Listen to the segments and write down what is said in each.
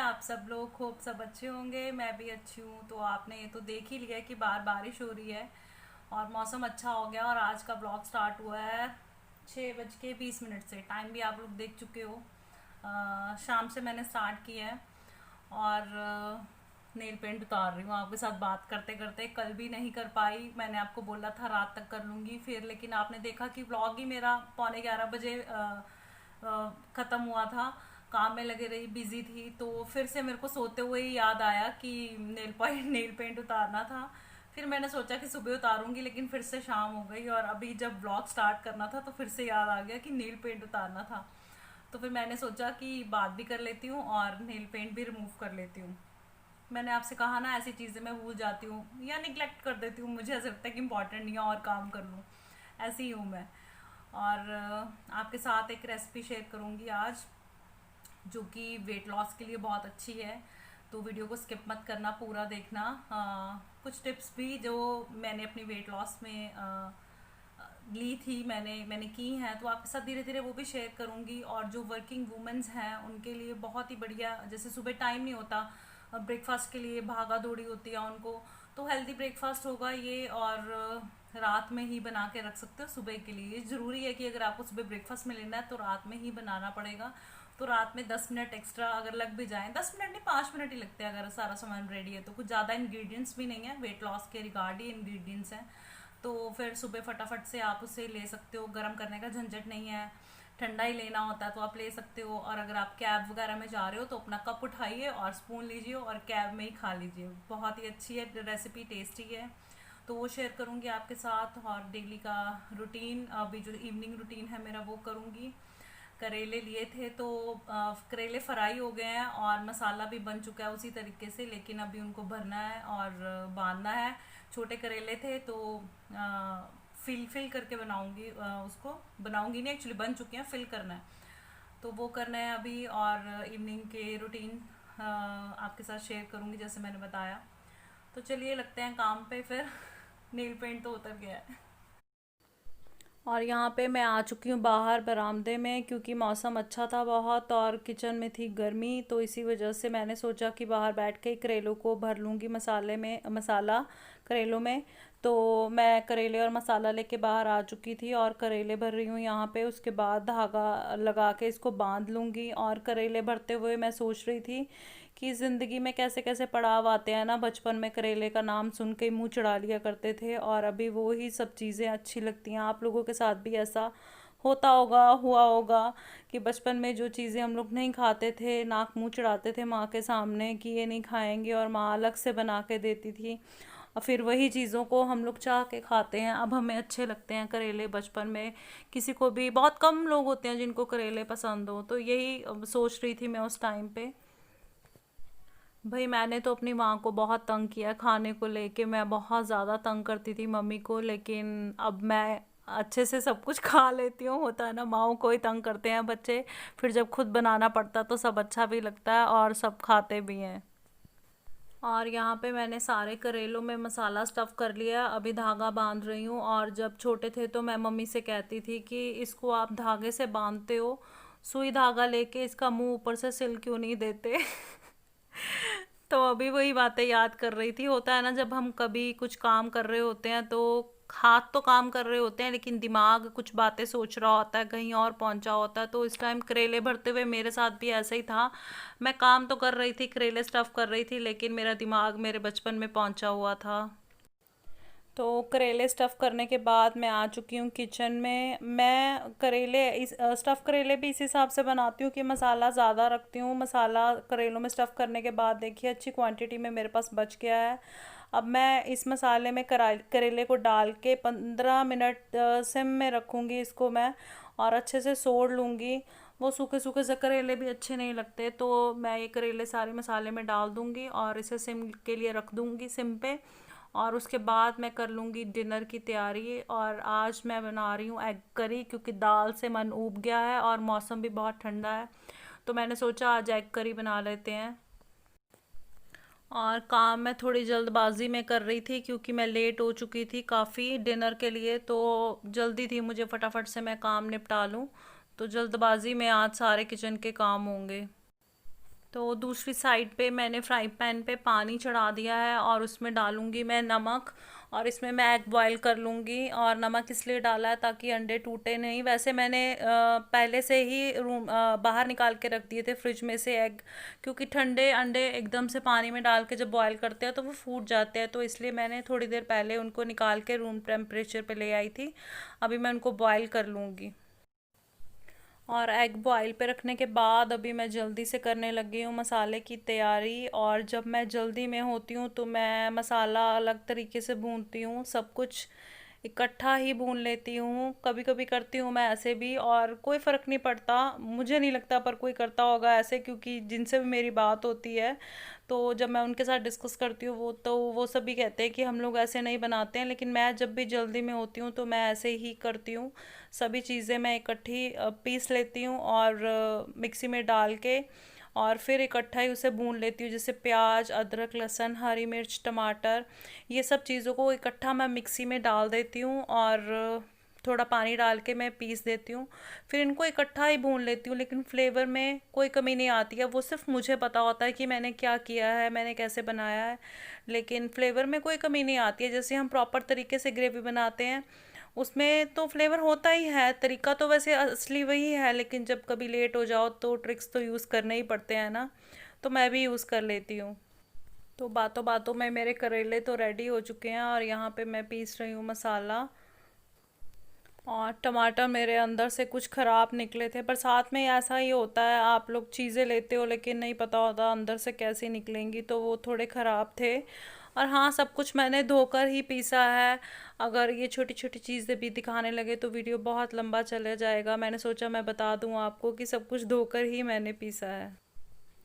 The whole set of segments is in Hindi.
आप सब लोग खूब सब अच्छे होंगे। मैं भी अच्छी हूँ। तो आपने ये तो देख ही लिया कि बाहर बारिश हो रही है और मौसम अच्छा हो गया। और आज का ब्लॉग स्टार्ट हुआ है 6:20 से। टाइम भी आप लोग देख चुके हो। शाम से मैंने स्टार्ट किया है और नेल पेंट उतार रही हूँ आपके साथ बात करते करते। कल भी नहीं कर पाई, मैंने आपको बोला था रात तक कर लूँगी फिर, लेकिन आपने देखा कि व्लॉग ही मेरा 11:15 बजे ख़त्म हुआ था। काम में लगे रही, बिजी थी। तो फिर से मेरे को सोते हुए ही याद आया कि नेल पेंट उतारना था। फिर मैंने सोचा कि सुबह उतारूंगी, लेकिन फिर से शाम हो गई और अभी जब ब्लॉग स्टार्ट करना था तो फिर से याद आ गया कि नेल पेंट उतारना था। तो फिर मैंने सोचा कि बात भी कर लेती हूँ और नेल पेंट भी रिमूव कर लेती हूँ। मैंने आपसे कहा ना, ऐसी चीज़ें मैं भूल जाती हूँ या निगलेक्ट कर देती हूँ। मुझे ऐसा लगता है कि इम्पॉर्टेंट नहीं है और काम कर लूँ। ऐसी ही हूँ मैं। और आपके साथ एक रेसिपी शेयर करूँगी आज, जो कि वेट लॉस के लिए बहुत अच्छी है। तो वीडियो को स्किप मत करना, पूरा देखना। कुछ टिप्स भी जो मैंने अपनी वेट लॉस में ली थी, मैंने की हैं, तो आपके साथ धीरे धीरे वो भी शेयर करूँगी। और जो वर्किंग वुमेंस हैं उनके लिए बहुत ही बढ़िया, जैसे सुबह टाइम नहीं होता ब्रेकफास्ट के लिए, भागा दौड़ी होती है उनको, तो हेल्दी ब्रेकफास्ट होगा ये। और रात में ही बना के रख सकते हो सुबह के लिए। ज़रूरी है कि अगर आपको सुबह ब्रेकफास्ट में लेना है तो रात में ही बनाना पड़ेगा। तो रात में 10 मिनट एक्स्ट्रा अगर लग भी जाएं, 10 मिनट नहीं 5 मिनट ही लगते हैं अगर सारा सामान रेडी है तो। कुछ ज़्यादा इंग्रेडिएंट्स भी नहीं है, वेट लॉस के रिगार्ड ही इंग्रेडिएंट्स हैं। तो फिर सुबह फटाफट से आप उसे ले सकते हो। गर्म करने का झंझट नहीं है, ठंडा ही लेना होता है तो आप ले सकते हो। और अगर आप कैब वगैरह में जा रहे हो तो अपना कप उठाइए और स्पून लीजिए और कैब में ही खा लीजिए। बहुत ही अच्छी है रेसिपी, टेस्टी है। तो वो शेयर करूँगी आपके साथ। और डेली का रूटीन, अभी जो इवनिंग रूटीन है मेरा, वो करूँगी। करेले लिए थे तो करेले फ्राई हो गए हैं और मसाला भी बन चुका है उसी तरीके से, लेकिन अभी उनको भरना है और बांधना है। छोटे करेले थे तो फिल फिल करके बनाऊंगी। उसको बनाऊंगी नहीं, एक्चुअली बन चुके हैं, फिल करना है। तो वो करना है अभी। और इवनिंग के रूटीन आपके साथ शेयर करूंगी जैसे मैंने बताया। तो चलिए लगते हैं काम पे फिर। नील पेंट तो उतर गया है। और यहाँ पे मैं आ चुकी हूँ बाहर बरामदे में, क्योंकि मौसम अच्छा था बहुत और किचन में थी गर्मी। तो इसी वजह से मैंने सोचा कि बाहर बैठ के करेलों को भर लूँगी मसाला करेलों में। तो मैं करेले और मसाला लेके बाहर आ चुकी थी और करेले भर रही हूँ यहाँ पे। उसके बाद धागा लगा के इसको बांध लूँगी। और करेले भरते हुए मैं सोच रही थी कि ज़िंदगी में कैसे कैसे पड़ाव आते हैं ना। बचपन में करेले का नाम सुन के मुंह चढ़ा लिया करते थे और अभी वो ही सब चीज़ें अच्छी लगती हैं। आप लोगों के साथ भी ऐसा होता होगा, हुआ होगा कि बचपन में जो चीज़ें हम लोग नहीं खाते थे, नाक मुंह चढ़ाते थे माँ के सामने कि ये नहीं खाएंगे, और माँ अलग से बना के देती थी। और फिर वही चीज़ों को हम लोग चाह के खाते हैं। अब हमें अच्छे लगते हैं करेले। बचपन में किसी को भी, बहुत कम लोग होते हैं जिनको करेले पसंद हो। तो यही सोच रही थी मैं उस टाइम पे। भाई मैंने तो अपनी माँ को बहुत तंग किया खाने को लेके। मैं बहुत ज़्यादा तंग करती थी मम्मी को, लेकिन अब मैं अच्छे से सब कुछ खा लेती हूँ। होता है ना, माँओं को ही तंग करते हैं बच्चे। फिर जब खुद बनाना पड़ता है तो सब अच्छा भी लगता है और सब खाते भी हैं। और यहाँ पे मैंने सारे करेलों में मसाला स्टफ़ कर लिया। अभी धागा बांध रही हूँ। और जब छोटे थे तो मैं मम्मी से कहती थी कि इसको आप धागे से बांधते हो, सुई धागा लेके इसका मुंह ऊपर से सिल क्यों नहीं देते। तो अभी वही बातें याद कर रही थी। होता है ना, जब हम कभी कुछ काम कर रहे होते हैं तो हाथ तो काम कर रहे होते हैं लेकिन दिमाग कुछ बातें सोच रहा होता है, कहीं और पहुंचा होता है। तो इस टाइम करेले भरते हुए मेरे साथ भी ऐसा ही था। मैं काम तो कर रही थी, करेले स्टफ कर रही थी, लेकिन मेरा दिमाग मेरे बचपन में पहुंचा हुआ था। तो करेले स्टफ़ करने के बाद मैं आ चुकी हूँ किचन में। मैं करेले इस स्टफ़ करेले भी इस हिसाब से बनाती हूँ कि मसाला ज़्यादा रखती हूँ। मसाला करेलों में स्टफ़ करने के बाद देखिए अच्छी क्वांटिटी में मेरे पास बच गया है। अब मैं इस मसाले में करेले को डाल के 15 मिनट सिम में रखूँगी इसको मैं, और अच्छे से सोड़ लूँगी। वो सूखे सूखे से करेले भी अच्छे नहीं लगते। तो मैं ये करेले सारे मसाले में डाल दूँगी और इसे सिम के लिए रख दूँगी, सिम पे। और उसके बाद मैं कर लूँगी डिनर की तैयारी। और आज मैं बना रही हूँ एग करी, क्योंकि दाल से मन ऊब गया है और मौसम भी बहुत ठंडा है। तो मैंने सोचा आज एग करी बना लेते हैं। और काम मैं थोड़ी जल्दबाजी में कर रही थी क्योंकि मैं लेट हो चुकी थी काफ़ी डिनर के लिए। तो जल्दी थी मुझे, फटाफट से मैं काम निपटा लूँ। तो जल्दबाजी में आज सारे किचन के काम होंगे। तो दूसरी साइड पे मैंने फ्राई पैन पे पानी चढ़ा दिया है और उसमें डालूंगी मैं नमक, और इसमें मैं एग बॉईल कर लूँगी। और नमक इसलिए डाला है ताकि अंडे टूटे नहीं। वैसे मैंने पहले से ही बाहर निकाल के रख दिए थे फ्रिज में से एग, क्योंकि ठंडे अंडे एकदम से पानी में डाल के जब बॉईल करते हैं तो वो फूट जाते हैं, तो इसलिए मैंने थोड़ी देर पहले उनको निकाल के रूम टेम्परेचर पे ले आई थी। अभी मैं उनको बॉईल कर लूँगी। और एग बॉईल पे रखने के बाद अभी मैं जल्दी से करने लगी हूँ मसाले की तैयारी। और जब मैं जल्दी में होती हूँ तो मैं मसाला अलग तरीके से भूनती हूँ, सब कुछ इकट्ठा ही भून लेती हूँ। कभी कभी करती हूँ मैं ऐसे भी, और कोई फ़र्क नहीं पड़ता, मुझे नहीं लगता पर कोई करता होगा ऐसे, क्योंकि जिनसे भी मेरी बात होती है तो जब मैं उनके साथ डिस्कस करती हूँ वो सभी कहते हैं कि हम लोग ऐसे नहीं बनाते हैं। लेकिन मैं जब भी जल्दी में होती हूँ तो मैं ऐसे ही करती हूँ। सभी चीज़ें मैं इकट्ठी पीस लेती हूँ और मिक्सी में डाल के, और फिर इकट्ठा ही उसे भून लेती हूँ। जैसे प्याज, अदरक, लहसुन, हरी मिर्च, टमाटर, ये सब चीज़ों को इकट्ठा मैं मिक्सी में डाल देती हूँ और थोड़ा पानी डाल के मैं पीस देती हूँ। फिर इनको इकट्ठा ही भून लेती हूँ, लेकिन फ्लेवर में कोई कमी नहीं आती है। वो सिर्फ मुझे पता होता है कि मैंने क्या किया है, मैंने कैसे बनाया है, लेकिन फ्लेवर में कोई कमी नहीं आती है। जैसे हम प्रॉपर तरीके से ग्रेवी बनाते हैं उसमें तो फ्लेवर होता ही है। तरीका तो वैसे असली वही है, लेकिन जब कभी लेट हो जाओ तो ट्रिक्स तो यूज़ करने ही पड़ते हैं ना, तो मैं भी यूज़ कर लेती हूँ। तो बातों बातों में मेरे करेले तो रेडी हो चुके हैं और यहाँ पे मैं पीस रही हूँ मसाला। और टमाटर मेरे अंदर से कुछ ख़राब निकले थे, पर साथ में ऐसा ही होता है, आप लोग चीज़ें लेते हो लेकिन नहीं पता होता अंदर से कैसी निकलेंगी, तो वो थोड़े ख़राब थे। और हाँ, सब कुछ मैंने धोकर ही पीसा है। अगर ये छोटी छोटी चीज़ें भी दिखाने लगे तो वीडियो बहुत लंबा चला जाएगा। मैंने सोचा मैं बता दूँ आपको कि सब कुछ धोकर ही मैंने पीसा है।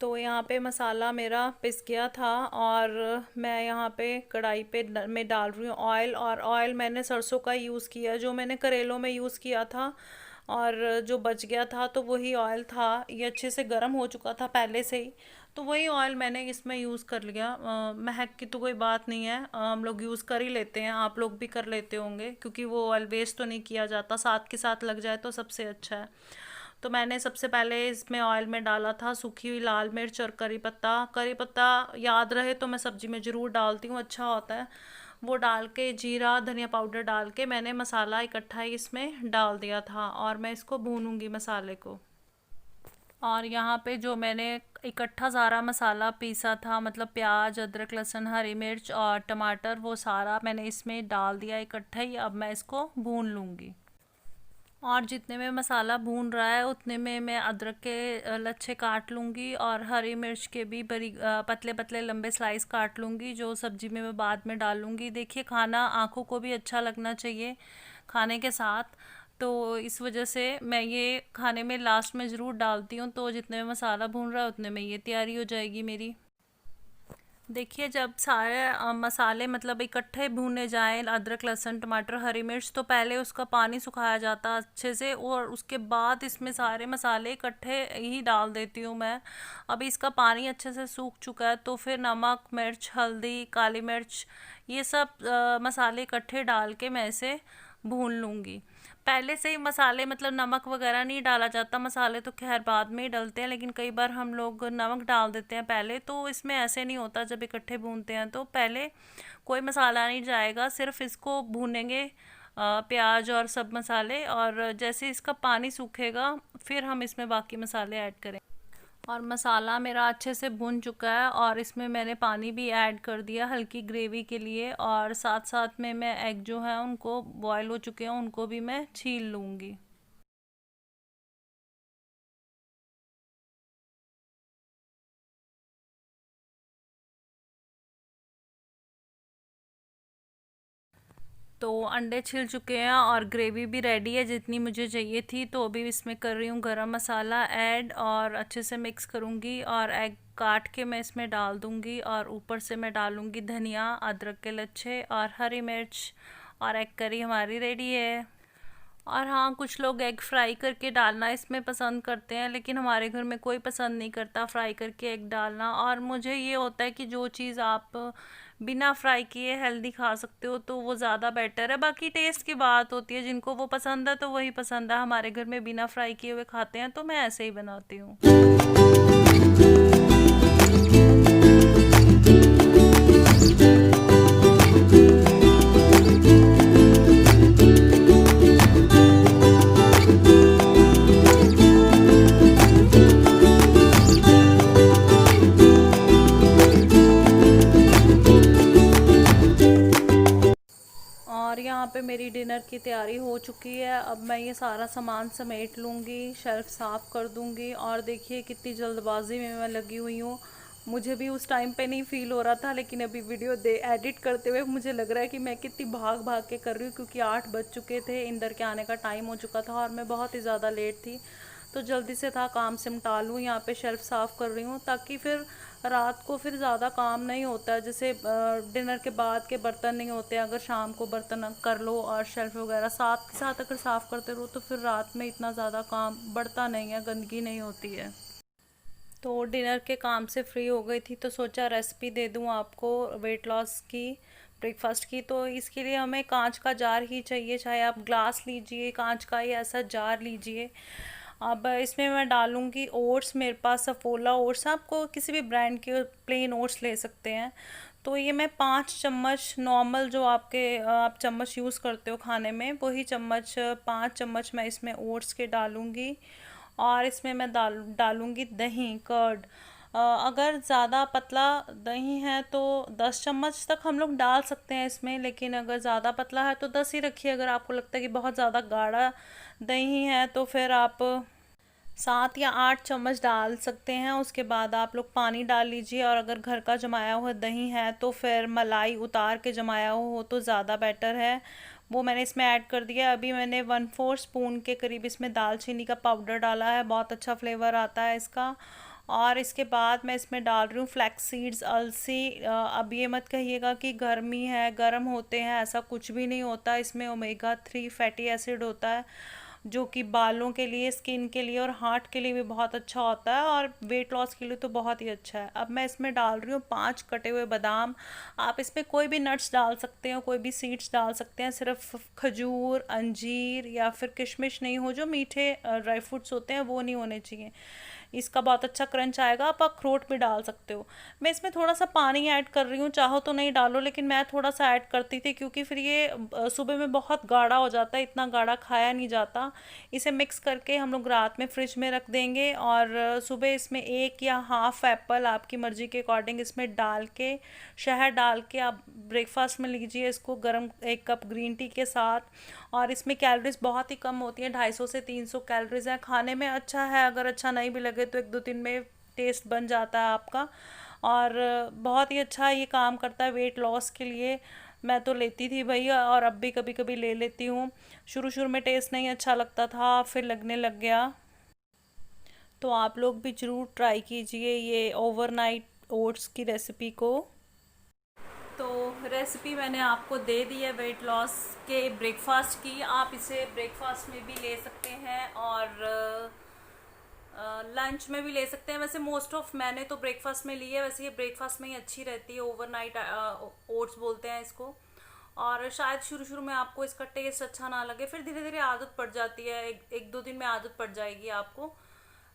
तो यहाँ पे मसाला मेरा पिस गया था और मैं यहाँ पे कढ़ाई पे में डाल रही हूँ ऑयल। और ऑयल मैंने सरसों का यूज़ किया, जो मैंने करेलों में यूज़ किया था, और जो बच गया था तो वही ऑयल था। ये अच्छे से गर्म हो चुका था पहले से ही, तो वही ऑयल मैंने इसमें यूज़ कर लिया। महक की तो कोई बात नहीं है, हम लोग यूज़ कर ही लेते हैं, आप लोग भी कर लेते होंगे, क्योंकि वो ऑयल वेस्ट तो नहीं किया जाता, साथ के साथ लग जाए तो सबसे अच्छा है। तो मैंने सबसे पहले इसमें ऑयल में डाला था सूखी हुई लाल मिर्च और करी पत्ता। करी पत्ता याद रहे तो मैं सब्जी में ज़रूर डालती हूँ, अच्छा होता है। वो डाल के जीरा धनिया पाउडर डाल के मैंने मसाला इकट्ठा ही इसमें डाल दिया था, और मैं इसको भूनूंगी मसाले को। और यहाँ पे जो मैंने इकट्ठा सारा मसाला पीसा था, मतलब प्याज, अदरक, लहसुन, हरी मिर्च और टमाटर, वो सारा मैंने इसमें डाल दिया इकट्ठा ही। अब मैं इसको भून लूँगी। और जितने में मसाला भून रहा है उतने में मैं अदरक के लच्छे काट लूँगी, और हरी मिर्च के भी बड़ी पतले पतले लंबे स्लाइस काट लूँगी, जो सब्जी में मैं बाद में डालूँगी। देखिए, खाना आँखों को भी अच्छा लगना चाहिए खाने के साथ, तो इस वजह से मैं ये खाने में लास्ट में ज़रूर डालती हूँ। तो जितने में मसाला भून रहा है उतने में ये तैयारी हो जाएगी मेरी। देखिए, जब सारे मसाले मतलब इकट्ठे भूने जाएं, अदरक, लहसुन, टमाटर, हरी मिर्च, तो पहले उसका पानी सुखाया जाता है अच्छे से, और उसके बाद इसमें सारे मसाले इकट्ठे ही डाल देती हूँ मैं। अभी इसका पानी अच्छे से सूख चुका है, तो फिर नमक, मिर्च, हल्दी, काली मिर्च, ये सब मसाले इकट्ठे डाल के मैं इसे भून लूँगी। पहले से ही मसाले मतलब नमक वगैरह नहीं डाला जाता, मसाले तो खैर बाद में ही डलते हैं, लेकिन कई बार हम लोग नमक डाल देते हैं पहले, तो इसमें ऐसे नहीं होता। जब इकट्ठे भूनते हैं तो पहले कोई मसाला नहीं जाएगा, सिर्फ इसको भूनेंगे प्याज और सब मसाले, और जैसे इसका पानी सूखेगा फिर हम इसमें बाकी मसाले ऐड करें। और मसाला मेरा अच्छे से भुन चुका है, और इसमें मैंने पानी भी ऐड कर दिया हल्की ग्रेवी के लिए, और साथ साथ में मैं एग जो है उनको बॉयल हो चुके हैं उनको भी मैं छील लूँगी। तो अंडे छिल चुके हैं और ग्रेवी भी रेडी है जितनी मुझे चाहिए थी। तो अभी इसमें कर रही हूँ गरम मसाला ऐड, और अच्छे से मिक्स करूँगी, और एग काट के मैं इसमें डाल दूँगी, और ऊपर से मैं डालूँगी धनिया, अदरक के लच्छे और हरी मिर्च, और एग करी हमारी रेडी है। और हाँ, कुछ लोग एग फ्राई करके डालना इसमें पसंद करते हैं, लेकिन हमारे घर में कोई पसंद नहीं करता फ्राई करके एग डालना। और मुझे ये होता है कि जो चीज़ आप बिना फ्राई किए हेल्दी खा सकते हो तो वो ज़्यादा बेटर है। बाकी टेस्ट की बात होती है, जिनको वो पसंद है तो वही पसंद है। हमारे घर में बिना फ्राई किए हुए खाते हैं, तो मैं ऐसे ही बनाती हूँ। तक की तैयारी हो चुकी है। अब मैं ये सारा सामान समेट लूँगी, शेल्फ साफ़ कर दूँगी। और देखिए कितनी जल्दबाजी में मैं लगी हुई हूँ। मुझे भी उस टाइम पे नहीं फील हो रहा था, लेकिन अभी वीडियो एडिट करते हुए मुझे लग रहा है कि मैं कितनी भाग भाग के कर रही हूँ, क्योंकि 8 बज चुके थे, इंदर के आने का टाइम हो चुका था और मैं बहुत ही ज़्यादा लेट थी। तो जल्दी से था काम सिमटा लूँ। यहाँ पे शेल्फ साफ़ कर रही हूँ ताकि फिर रात को फिर ज़्यादा काम नहीं होता है। जैसे डिनर के बाद के बर्तन नहीं होते, अगर शाम को बर्तन कर लो और शेल्फ वगैरह साथ के साथ अगर साफ़ करते रहो तो फिर रात में इतना ज़्यादा काम बढ़ता नहीं है, गंदगी नहीं होती है। तो डिनर के काम से फ्री हो गई थी तो सोचा रेसिपी दे दूं आपको वेट लॉस की, ब्रेकफास्ट की। तो इसके लिए हमें कांच का जार ही चाहिए, चाहे आप ग्लास लीजिए, कांच का या ऐसा जार लीजिए। अब इसमें मैं डालूंगी ओट्स। मेरे पास सफोला ओट्स, आपको किसी भी ब्रांड के प्लेन ओट्स ले सकते हैं। तो ये मैं 5 चम्मच नॉर्मल जो आपके आप चम्मच यूज़ करते हो खाने में, वही चम्मच 5 चम्मच मैं इसमें ओट्स के डालूंगी। और इसमें मैं डालूंगी दही, कर्ड। अगर ज़्यादा पतला दही है तो 10 चम्मच तक हम लोग डाल सकते हैं इसमें, लेकिन अगर ज़्यादा पतला है तो 10 ही रखिए। अगर आपको लगता है कि बहुत ज़्यादा गाढ़ा दही है तो फिर आप 7 या 8 चम्मच डाल सकते हैं। उसके बाद आप लोग पानी डाल लीजिए। और अगर घर का जमाया हुआ दही है तो फिर मलाई उतार के जमाया हो तो ज़्यादा बेटर है। वो मैंने इसमें ऐड कर दिया। अभी मैंने 1/4 स्पून के करीब इसमें दालचीनी का पाउडर डाला है, बहुत अच्छा फ्लेवर आता है इसका। और इसके बाद मैं इसमें डाल रही हूँ फ्लैक्स सीड्स, अलसी। अब ये मत कहिएगा कि गर्मी है गर्म होते हैं, ऐसा कुछ भी नहीं होता। इसमें ओमेगा 3 फैटी एसिड होता है, जो कि बालों के लिए, स्किन के लिए और हार्ट के लिए भी बहुत अच्छा होता है, और वेट लॉस के लिए तो बहुत ही अच्छा है। अब मैं इसमें डाल रही हूँ 5 कटे हुए बादाम। आप इसमें कोई भी नट्स डाल सकते हो, कोई भी सीड्स डाल सकते हैं, सिर्फ खजूर, अंजीर या फिर किशमिश नहीं हो, जो मीठे ड्राई फ्रूट्स होते हैं वो नहीं होने चाहिए। इसका बहुत अच्छा क्रंच आएगा। आप अखरोट भी डाल सकते हो। मैं इसमें थोड़ा सा पानी ऐड कर रही हूँ, चाहो तो नहीं डालो, लेकिन मैं थोड़ा सा ऐड करती थी क्योंकि फिर ये सुबह में बहुत गाढ़ा हो जाता है, इतना गाढ़ा खाया नहीं जाता। इसे मिक्स करके हम लोग रात में फ्रिज में रख देंगे, और सुबह इसमें 1 या ½ एप्पल आपकी मर्ज़ी के अकॉर्डिंग इसमें डाल के, शहद डाल के आप ब्रेकफास्ट में लीजिए इसको, गर्म 1 कप ग्रीन टी के साथ। और इसमें कैलोरीज बहुत ही कम होती हैं, 250 से 300 कैलोरीज है। खाने में अच्छा है, अगर अच्छा नहीं भी लगे तो 1-2 दिन में टेस्ट बन जाता है आपका। और बहुत ही अच्छा ये काम करता है वेट लॉस के लिए। मैं तो लेती थी भैया, और अब भी कभी कभी ले लेती हूँ। शुरू शुरू में टेस्ट नहीं अच्छा लगता था, फिर लगने लग गया। तो आप लोग भी ज़रूर ट्राई कीजिए ये ओवरनाइट ओट्स की रेसिपी को। तो रेसिपी मैंने आपको दे दी है वेट लॉस के ब्रेकफास्ट की। आप इसे ब्रेकफास्ट में भी ले सकते हैं और लंच में भी ले सकते हैं। वैसे मोस्ट ऑफ मैंने तो ब्रेकफास्ट में ली है, वैसे ये ब्रेकफास्ट में ही अच्छी रहती है, ओवरनाइट ओट्स बोलते हैं इसको। और शायद शुरू शुरू में आपको इसका टेस्ट अच्छा ना लगे, फिर धीरे धीरे आदत पड़ जाती है, 1-2 दिन में आदत पड़ जाएगी आपको।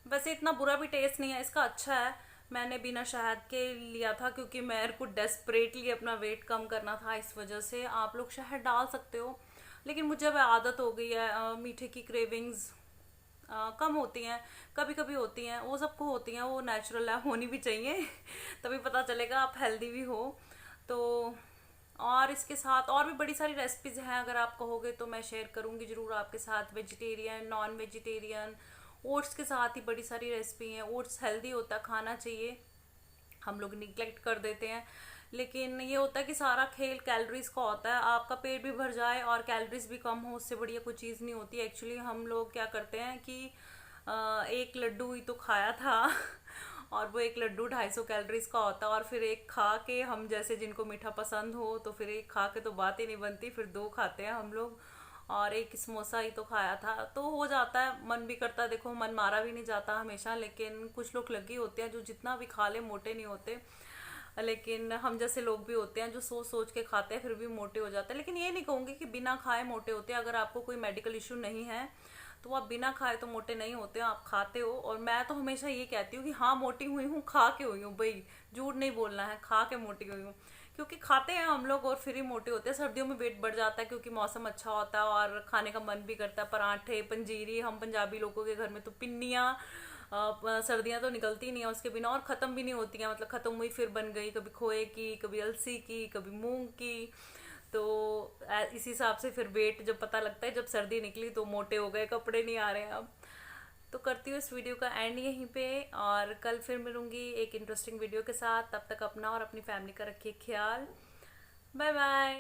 वैसे इतना बुरा भी टेस्ट नहीं है इसका, अच्छा है। मैंने बिना शहद के लिया था क्योंकि मेरे को डेस्परेटली अपना वेट कम करना था, इस वजह से। आप लोग शहद डाल सकते हो, लेकिन मुझे अब आदत हो गई है। मीठे की क्रेविंग्स कम होती हैं, कभी कभी होती हैं, वो सबको होती हैं, वो नेचुरल है, होनी भी चाहिए तभी पता चलेगा आप हेल्दी भी हो। तो और इसके साथ और भी बड़ी सारी रेसिपीज़ हैं, अगर आप कहोगे तो मैं शेयर करूँगी ज़रूर आपके साथ, वेजिटेरियन, नॉन वेजिटेरियन। ओट्स के साथ ही बड़ी सारी रेसिपी हैं। ओट्स हेल्दी होता है, खाना चाहिए, हम लोग निगलेक्ट कर देते हैं। लेकिन ये होता है कि सारा खेल कैलोरीज का होता है, आपका पेट भी भर जाए और कैलोरीज भी कम हो, उससे बढ़िया कोई चीज़ नहीं होती। एक्चुअली हम लोग क्या करते हैं कि एक लड्डू ही तो खाया था और वो एक लड्डू 250 कैलोरीज का होता है, और फिर एक खा के, हम जैसे जिनको मीठा पसंद हो तो फिर एक खा के तो बात ही नहीं बनती, फिर 2 खाते हैं हम लोग। और एक समोसा ही तो खाया था, तो हो जाता है, मन भी करता है। देखो, मन मारा भी नहीं जाता हमेशा, लेकिन कुछ लोग लगे होते हैं जो जितना भी खा ले मोटे नहीं होते। लेकिन हम जैसे लोग भी होते हैं जो सोच सोच के खाते हैं फिर भी मोटे हो जाते हैं। लेकिन ये नहीं कहूँगी कि बिना खाए मोटे होते हैं। अगर आपको कोई मेडिकल इशू नहीं है तो आप बिना खाए तो मोटे नहीं होते, आप खाते हो। और मैं तो हमेशा ये कहती हूँ कि हाँ, मोटी हुई हूँ, खा के हुई हूँ भाई, झूठ नहीं बोलना है, खा के मोटी हुई हूँ। क्योंकि खाते हैं हम लोग और फिर ही मोटे होते हैं। सर्दियों में वेट बढ़ जाता है क्योंकि मौसम अच्छा होता है और खाने का मन भी करता है, पराठे, पंजीरी। हम पंजाबी लोगों के घर में तो पिन्नियाँ, सर्दियाँ तो निकलती नहीं है उसके बिना, और ख़त्म भी नहीं होती हैं। मतलब ख़त्म हुई फिर बन गई, कभी खोए की, कभी अलसी की, कभी मूंग की। तो इसी हिसाब से फिर वेट जब पता लगता है, जब सर्दी निकली तो मोटे हो गए, कपड़े नहीं आ रहे हैं अब। तो करती हूँ इस वीडियो का एंड यहीं पे, और कल फिर मिलूंगी एक इंटरेस्टिंग वीडियो के साथ। तब तक अपना और अपनी फैमिली का रखिए ख्याल। Bye bye.